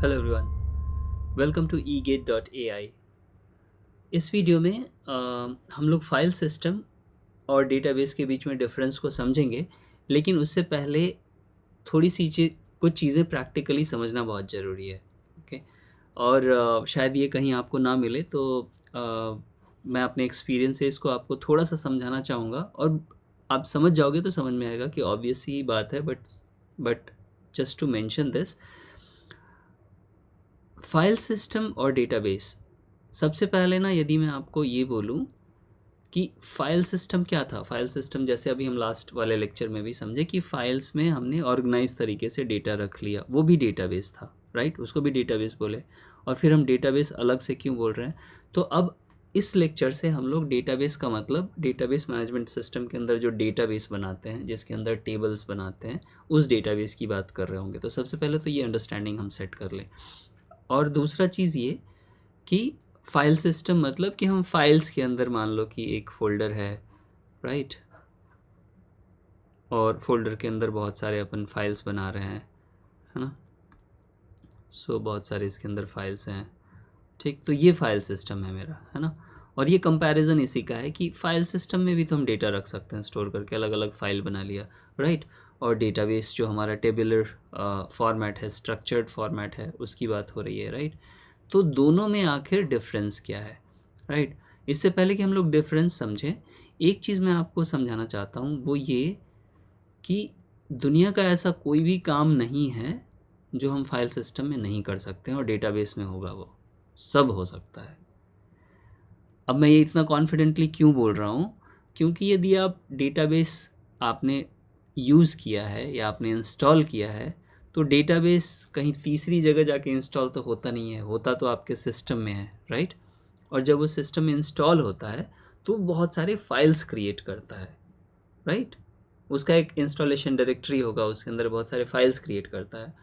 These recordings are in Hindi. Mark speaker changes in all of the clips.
Speaker 1: Hello everyone, welcome to egate.ai। इस वीडियो में हम लोग फाइल सिस्टम और डेटाबेस के बीच में डिफरेंस को समझेंगे, लेकिन उससे पहले थोड़ी सी कुछ चीज़ें प्रैक्टिकली समझना बहुत ज़रूरी है। ओके। और शायद ये कहीं आपको ना मिले, तो मैं अपने एक्सपीरियंस से इसको आपको थोड़ा सा समझाना चाहूँगा, और आप समझ जाओगे तो समझ में आएगा कि ऑब्वियस ही बात है। But just to mention this, file system और डेटाबेस। सबसे पहले ना, यदि मैं आपको ये बोलूँ कि फाइल सिस्टम क्या था। फाइल सिस्टम जैसे अभी हम लास्ट वाले लेक्चर में भी समझे कि फाइल्स में हमने ऑर्गेनाइज तरीके से डेटा रख लिया, वो भी डेटाबेस था, राइट। उसको भी डेटाबेस बोले। और फिर हम डेटाबेस अलग से क्यों बोल रहे हैं, तो अब इस लेक्चर से हम लोग डेटाबेस का मतलब डेटाबेस मैनेजमेंट सिस्टम के अंदर जो डेटाबेस बनाते हैं, जिसके अंदर टेबल्स बनाते हैं, उस डेटाबेस की बात कर रहे होंगे। तो सबसे पहले तो ये अंडरस्टैंडिंग हम सेट कर लें। और दूसरा चीज़ ये कि फाइल सिस्टम मतलब कि हम फाइल्स के अंदर, मान लो कि एक फ़ोल्डर है, राइट, और फोल्डर के अंदर बहुत सारे अपन फाइल्स बना रहे हैं, है ना। सो बहुत सारे इसके अंदर फाइल्स हैं, ठीक। तो ये फाइल सिस्टम है मेरा, है ना। और ये कंपैरिजन इसी का है कि फाइल सिस्टम में भी तो हम डेटा रख सकते हैं स्टोर करके, अलग अलग फाइल बना लिया, राइट। और डेटाबेस जो हमारा टेबुलर फॉर्मेट है, स्ट्रक्चर्ड फॉर्मेट है, उसकी बात हो रही है, राइट। तो दोनों में आखिर डिफरेंस क्या है, राइट। इससे पहले कि हम लोग डिफरेंस समझें, एक चीज़ मैं आपको समझाना चाहता हूँ, वो ये कि दुनिया का ऐसा कोई भी काम नहीं है जो हम फाइल सिस्टम में नहीं कर सकते हैं और डेटाबेस में होगा, वो सब हो सकता है। अब मैं ये इतना कॉन्फिडेंटली क्यों बोल रहा हूँ, क्योंकि यदि आप डेटाबेस आपने यूज़ किया है या आपने इंस्टॉल किया है, तो डेटाबेस कहीं तीसरी जगह जाके इंस्टॉल तो होता नहीं है, होता तो आपके सिस्टम में है, राइट। और जब वो सिस्टम में इंस्टॉल होता है तो बहुत सारे फाइल्स क्रिएट करता है, राइट। उसका एक इंस्टॉलेशन डायरेक्टरी होगा, उसके अंदर बहुत सारे फाइल्स क्रिएट करता है।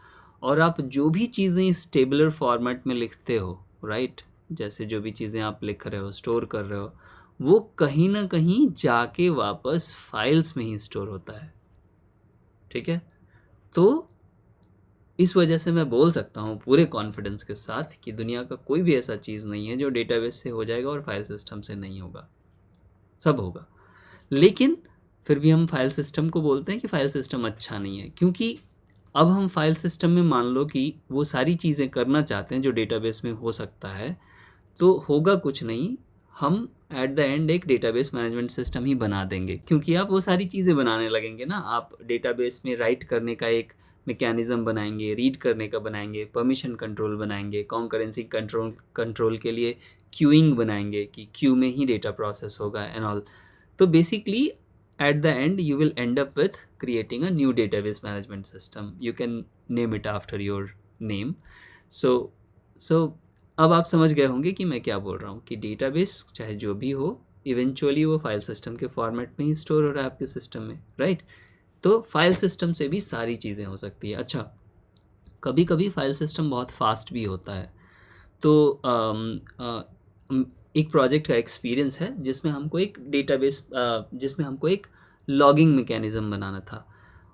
Speaker 1: और आप जो भी चीज़ें इस टेबुलर फॉर्मेट में लिखते हो, राइट, जैसे जो भी चीज़ें आप लिख रहे हो, स्टोर कर रहे हो, वो कहीं ना कहीं जाके वापस फाइल्स में ही स्टोर होता है, ठीक है। तो इस वजह से मैं बोल सकता हूँ पूरे कॉन्फिडेंस के साथ कि दुनिया का कोई भी ऐसा चीज़ नहीं है जो डेटाबेस से हो जाएगा और फाइल सिस्टम से नहीं होगा, सब होगा। लेकिन फिर भी हम फाइल सिस्टम को बोलते हैं कि फाइल सिस्टम अच्छा नहीं है, क्योंकि अब हम फाइल सिस्टम में मान लो कि वो सारी चीज़ें करना चाहते हैं जो डेटाबेस में हो सकता है, तो होगा कुछ नहीं, हम एट द एंड एक डेटाबेस मैनेजमेंट सिस्टम ही बना देंगे, क्योंकि आप वो सारी चीज़ें बनाने लगेंगे ना। आप डेटाबेस में राइट करने का एक मैकेनिज़्म बनाएंगे, रीड करने का बनाएंगे, परमिशन कंट्रोल बनाएंगे, कॉन्करेंसी कंट्रोल के लिए क्यूइंग बनाएंगे कि क्यू में ही डेटा प्रोसेस होगा एंड ऑल। तो basically at the end you will end up with creating a new database management system. You can name it after your name. So अब आप समझ गए होंगे कि मैं क्या बोल रहा हूँ, कि डेटाबेस चाहे जो भी हो, इवेंचुअली वो फाइल सिस्टम के फॉर्मेट में ही स्टोर हो रहा है आपके सिस्टम में, राइट। तो फाइल सिस्टम से भी सारी चीज़ें हो सकती है। अच्छा, कभी कभी फाइल सिस्टम बहुत फास्ट भी होता है। तो एक प्रोजेक्ट का एक्सपीरियंस है जिसमें हमको एक डेटाबेस, जिसमें हमको एक लॉगिंग मैकेनिज़्म बनाना था,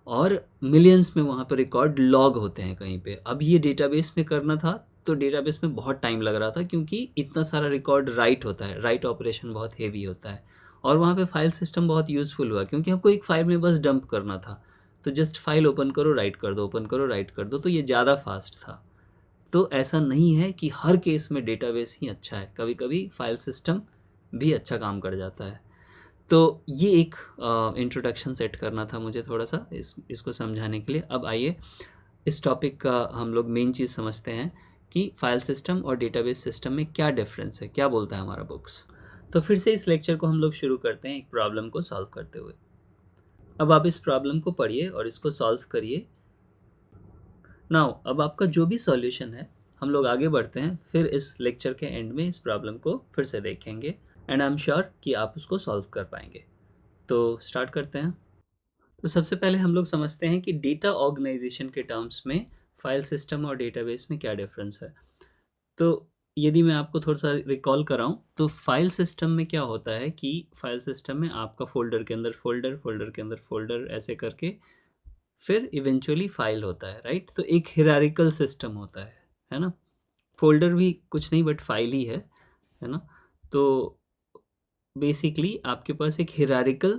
Speaker 1: और मिलियंस में वहाँ पर रिकॉर्ड लॉग होते हैं कहीं पे। अब ये डेटाबेस में करना था, तो डेटाबेस में बहुत टाइम लग रहा था, क्योंकि इतना सारा रिकॉर्ड राइट होता है, राइट ऑपरेशन बहुत हेवी होता है। और वहाँ पे फाइल सिस्टम बहुत यूज़फुल हुआ, क्योंकि हमको एक फ़ाइल में बस डंप करना था, तो जस्ट फाइल ओपन करो, राइट कर दो, ओपन करो, राइट कर दो, तो ये ज़्यादा फास्ट था। तो ऐसा नहीं है कि हर केस में डेटाबेस ही अच्छा है, कभी कभी फाइल सिस्टम भी अच्छा काम कर जाता है। तो ये एक इंट्रोडक्शन सेट करना था मुझे थोड़ा सा इसको समझाने के लिए। अब आइए इस टॉपिक का हम लोग मेन चीज़ समझते हैं कि फाइल सिस्टम और डेटाबेस सिस्टम में क्या डिफरेंस है, क्या बोलता है हमारा बुक्स। तो फिर से इस लेक्चर को हम लोग शुरू करते हैं एक प्रॉब्लम को सॉल्व करते हुए। अब आप इस प्रॉब्लम को पढ़िए और इसको सॉल्व करिए। नाउ अब आपका जो भी सॉल्यूशन है, हम लोग आगे बढ़ते हैं, फिर इस लेक्चर के एंड में इस प्रॉब्लम को फिर से देखेंगे, एंड आई एम श्योर कि आप उसको सॉल्व कर पाएंगे। तो स्टार्ट करते हैं। तो सबसे पहले हम लोग समझते हैं कि डेटा ऑर्गेनाइजेशन के टर्म्स में फाइल सिस्टम और डेटाबेस में क्या डिफरेंस है। तो यदि मैं आपको थोड़ा सा रिकॉल कराऊं, तो फाइल सिस्टम में क्या होता है कि फाइल सिस्टम में आपका फोल्डर के अंदर फोल्डर, फोल्डर के अंदर फोल्डर, ऐसे करके फिर इवेंचुअली फाइल होता है, राइट। तो एक हिरारिकल सिस्टम होता है है ना। फोल्डर भी कुछ नहीं बट फाइल ही है ना। तो बेसिकली आपके पास एक हिरारिकल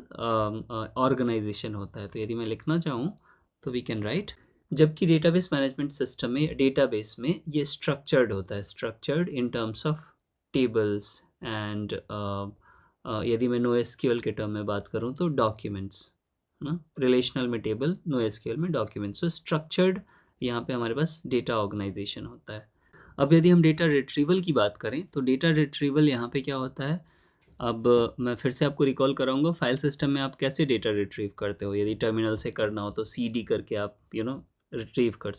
Speaker 1: ऑर्गेनाइजेशन होता है। तो यदि मैं लिखना चाहूँ तो वी कैन राइट, जबकि डेटाबेस मैनेजमेंट सिस्टम में, डेटाबेस में ये स्ट्रक्चर्ड होता है, structured in terms of tables and यदि मैं नो एसक्यूएल के टर्म में बात करूँ तो डॉक्यूमेंट्स, है ना। रिलेशनल में टेबल, नो एसक्यूएल में डॉक्यूमेंट्स। सो स्ट्रक्चर्ड यहाँ पे हमारे पास डेटा ऑर्गेनाइजेशन होता है। अब यदि हम डेटा रिट्रीवल की बात करें तो डेटा रिट्रीवल यहाँ पे क्या होता है। अब मैं फिर से आपको रिकॉल कराऊंगा, फाइल सिस्टम में आप कैसे डेटा रिट्रीव करते हो। यदि टर्मिनल से करना हो तो सीडी करके आप रिट्रीव कर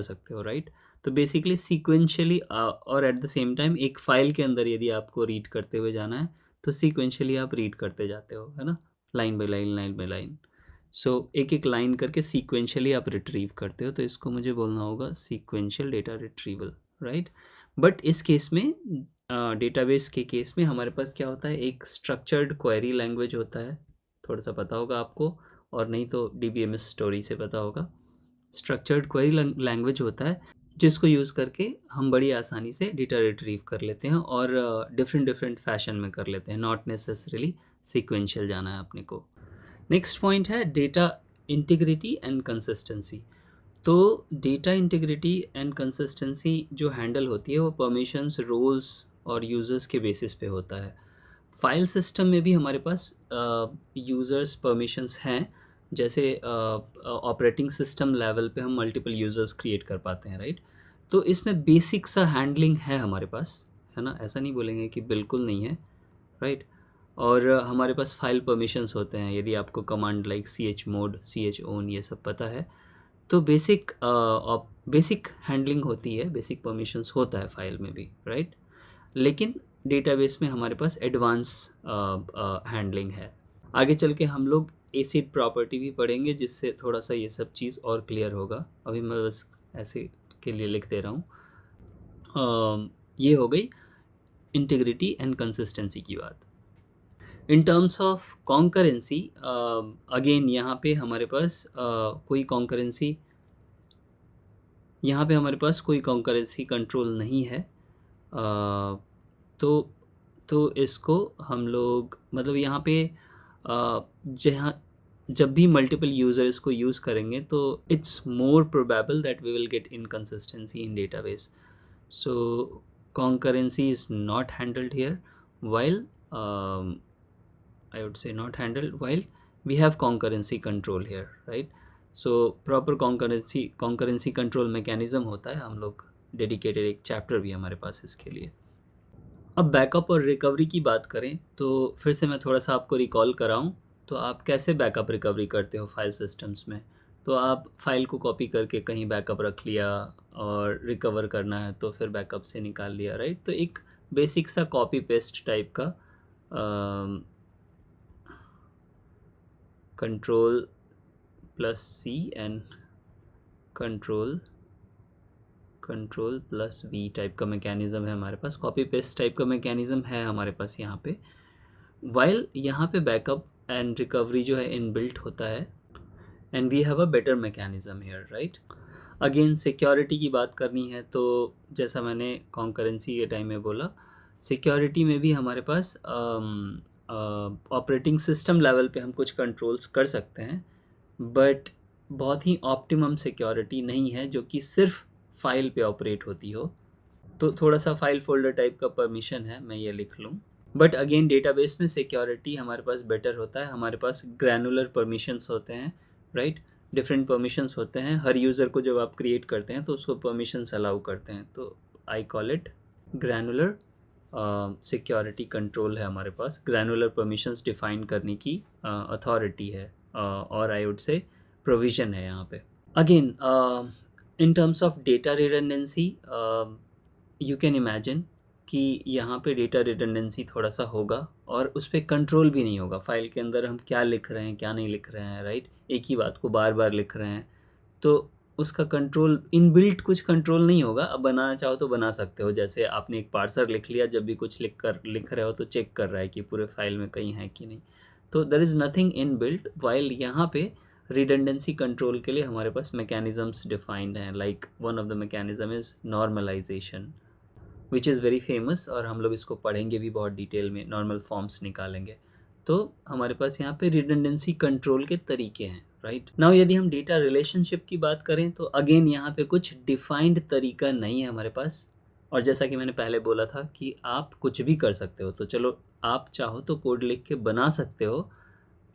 Speaker 1: सकते हो, राइट। तो बेसिकली सीक्वेंशियली और एट द सेम टाइम एक फ़ाइल के अंदर यदि आपको रीड करते हुए जाना है तो सीक्वेंशियली आप रीड करते जाते हो, है ना, line by line, line by line. So एक एक लाइन करके सीक्वेंशियली आप रिट्रीव करते हो, तो इसको मुझे बोलना होगा sequential data retrieval, right. But इस केस में, डेटाबेस के केस में हमारे पास क्या होता है, एक स्ट्रक्चर्ड क्वेरी लैंग्वेज होता है, थोड़ा सा पता होगा आपको, और नहीं तो डीबीएमएस स्टोरी से पता होगा। स्ट्रक्चर्ड क्वेरी लैंग्वेज होता है जिसको यूज़ करके हम बड़ी आसानी से डेटा रिट्रीव कर लेते हैं और डिफरेंट डिफरेंट फैशन में कर लेते हैं, नॉट नेसेसरीली सीक्वेंशियल जाना है अपने को। नेक्स्ट पॉइंट है डेटा इंटीग्रिटी एंड कंसिस्टेंसी। तो डेटा इंटीग्रिटी एंड कंसिस्टेंसी जो हैंडल होती है वो परमिशंस, रोल्स और यूज़र्स के बेसिस पे होता है। फाइल सिस्टम में भी हमारे पास यूज़र्स परमिशंस हैं, जैसे ऑपरेटिंग सिस्टम लेवल पे हम मल्टीपल यूज़र्स क्रिएट कर पाते हैं, राइट। तो इसमें बेसिक सा हैंडलिंग है हमारे पास, है ना, ऐसा नहीं बोलेंगे कि बिल्कुल नहीं है, राइट। और हमारे पास फाइल परमिशंस होते हैं, यदि आपको कमांड लाइक chmod, chown ये सब पता है तो बेसिक हैंडलिंग होती है, बेसिक परमिशंस होता है फाइल में भी, राइट। लेकिन डेटाबेस में हमारे पास एडवांस हैंडलिंग है। आगे चल के हम लोग एसिड प्रॉपर्टी भी पढ़ेंगे जिससे थोड़ा सा ये सब चीज़ और क्लियर होगा। अभी मैं बस ऐसे के लिए लिख दे रहा हूँ। ये हो गई इंटीग्रिटी एंड कंसिस्टेंसी की बात। In terms of concurrency, again यहाँ पे हमारे पास कोई कॉन्करेंसी कंट्रोल नहीं है। तो इसको हम लोग, मतलब यहाँ पे जब भी मल्टीपल यूज़र इसको यूज़ करेंगे तो it's more probable that we will get inconsistency in database. So concurrency is not handled here, while I would say not handled, while we have concurrency control here, right. So proper concurrency control mechanism होता है, हम लोग डेडिकेटेड एक चैप्टर भी हमारे पास इसके लिए। अब बैकअप और रिकवरी की बात करें तो फिर से मैं थोड़ा सा आपको रिकॉल कराऊं, तो आप कैसे बैकअप रिकवरी करते हो फाइल सिस्टम्स में। तो आप फाइल को कॉपी करके कहीं बैकअप रख लिया और रिकवर करना है तो फिर बैकअप से निकाल लिया, राइट। तो एक बेसिक सा कॉपी पेस्ट टाइप का control plus C and control plus V type का मैकेनिज़्म है हमारे पास, कॉपी पेस्ट टाइप का मैकेनिज़्म है हमारे पास यहाँ पे। वाइल यहाँ पे बैकअप एंड रिकवरी जो है इनबिल्ट होता है, and we have a better mechanism here, right. Again security की बात करनी है तो जैसा मैंने कॉन्करेंसी के टाइम में बोला, सिक्योरिटी में भी हमारे पास ऑपरेटिंग सिस्टम लेवल पे हम कुछ कंट्रोल्स कर सकते हैं, बट बहुत ही ऑप्टिमम सिक्योरिटी नहीं है जो कि सिर्फ फाइल पे ऑपरेट होती हो। तो थोड़ा सा फाइल फोल्डर टाइप का परमिशन है, मैं ये लिख लूँ। बट अगेन डेटाबेस में सिक्योरिटी हमारे पास बेटर होता है, हमारे पास ग्रैनुलर परमिशंस होते हैं, राइट। डिफरेंट परमिशंस होते हैं, हर यूज़र को जब आप क्रिएट करते हैं तो उसको परमिशंस अलाउ करते हैं, तो I call it granular security control है हमारे पास। ग्रैनुलर परमिशंस डिफाइन करने की अथॉरिटी है, और आई वुड से प्रोविज़न है यहाँ पे। Again in terms of data redundancy, you can imagine कि यहाँ पे डेटा रिडंडेंसी थोड़ा सा होगा और उस पर कंट्रोल भी नहीं होगा। फाइल के अंदर हम क्या लिख रहे हैं, क्या नहीं लिख रहे हैं, राइट। एक ही बात को बार बार लिख रहे हैं तो उसका कंट्रोल, इनबिल्ट कुछ कंट्रोल नहीं होगा। अब बनाना चाहो तो बना सकते हो, जैसे आपने एक पार्सर लिख लिया, जब भी कुछ लिख रहे हो तो चेक कर रहा है कि पूरे फाइल में कहीं है कि नहीं। तो there is nothing inbuilt, while यहाँ पे रिडंडेंसी कंट्रोल के लिए हमारे पास मैकेनिज़म्स डिफाइंड हैं, like one of the mechanism is normalisation which is very famous, और हम लोग इसको पढ़ेंगे भी बहुत डिटेल में, नॉर्मल फॉर्म्स निकालेंगे। तो हमारे पास यहाँ पे रिडंडेंसी कंट्रोल के तरीके हैं, राइट। नाउ यदि हम डेटा रिलेशनशिप की बात करें तो अगेन यहाँ पे कुछ डिफाइंड तरीका नहीं है हमारे पास, और जैसा कि मैंने पहले बोला था कि आप कुछ भी कर सकते हो। तो चलो आप चाहो तो कोड लिख के बना सकते हो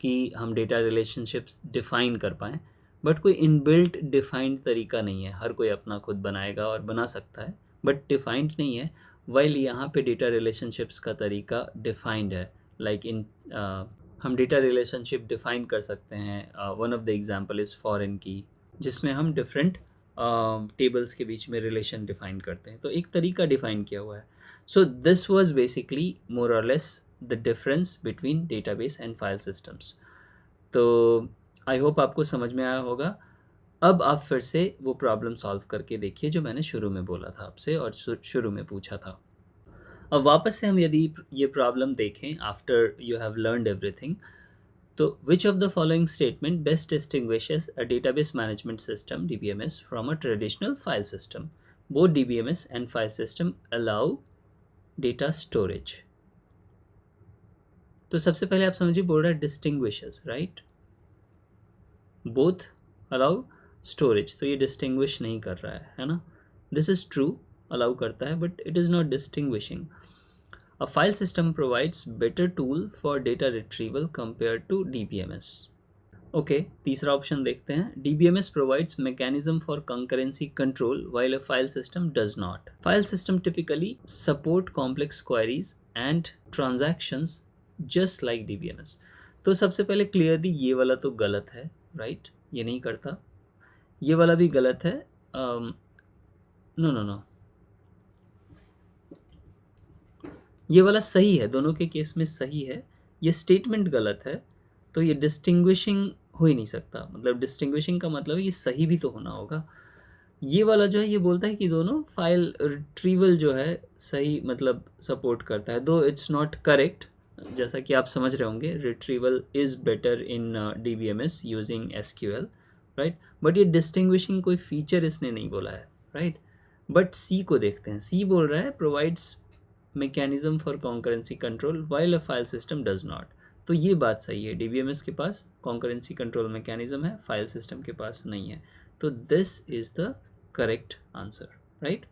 Speaker 1: कि हम डेटा रिलेशनशिप्स डिफ़ाइन कर पाएँ, बट कोई इनबिल्ट डिफाइंड तरीका नहीं है। हर कोई अपना खुद बनाएगा और बना सकता है, बट डिफाइंड नहीं है। वाइल यहाँ पे डेटा रिलेशनशिप्स का तरीका डिफाइंड है, लाइक इन हम डेटा रिलेशनशिप डिफाइन कर सकते हैं। One of the example is foreign की, जिसमें हम डिफरेंट टेबल्स के बीच में रिलेशन डिफाइन करते हैं। तो एक तरीका डिफाइन किया हुआ है। So this was basically more or less the difference between database and file systems. तो आई होप आपको समझ में आया होगा। अब आप फिर से वो प्रॉब्लम सॉल्व करके देखिए जो मैंने शुरू में बोला था आपसे और शुरू में पूछा था। अब वापस से हम यदि ये प्रॉब्लम देखें after you have learned everything, तो which of the following statement best distinguishes a database management system DBMS from a traditional file system? Both DBMS and file system allow data storage. तो सबसे पहले आप समझिए, बोल रहा है distinguishes, right. Both allow storage, तो ये डिस्टिंग्विश नहीं कर रहा है ना। दिस इज ट्रू, अलाउ करता है, but it is not distinguishing. A file system provides better tool for data retrieval compared to DBMS. Okay, तीसरा ऑप्शन देखते हैं। DBMS provides mechanism for concurrency control while a file system does not. File system typically support complex queries and transactions just like DBMS. तो सबसे पहले क्लियरली ये वाला तो गलत है, राइट, ये नहीं करता। ये वाला भी गलत है। नो नो नो, ये वाला सही है, दोनों के केस में सही है। ये स्टेटमेंट गलत है, तो ये डिस्टिंग्विशिंग हो ही नहीं सकता। मतलब डिस्टिंग्विशिंग का मतलब है ये सही भी तो होना होगा। ये वाला जो है ये बोलता है कि दोनों फाइल रिट्रीवल जो है सही मतलब सपोर्ट करता है, दो इट्स नॉट करेक्ट। जैसा कि आप समझ रहे होंगे, retrieval is better in DBMS using SQL, right. But ये डिस्टिंग्विशिंग कोई फीचर इसने नहीं बोला है, राइट। बट सी को देखते हैं। सी बोल रहा है provides mechanism for concurrency control while a file system does not. तो ये बात सही है, DBMS के पास कॉन्करेंसी कंट्रोल मैकेनिज्म है, फाइल सिस्टम के पास नहीं है। तो this is the correct answer, right.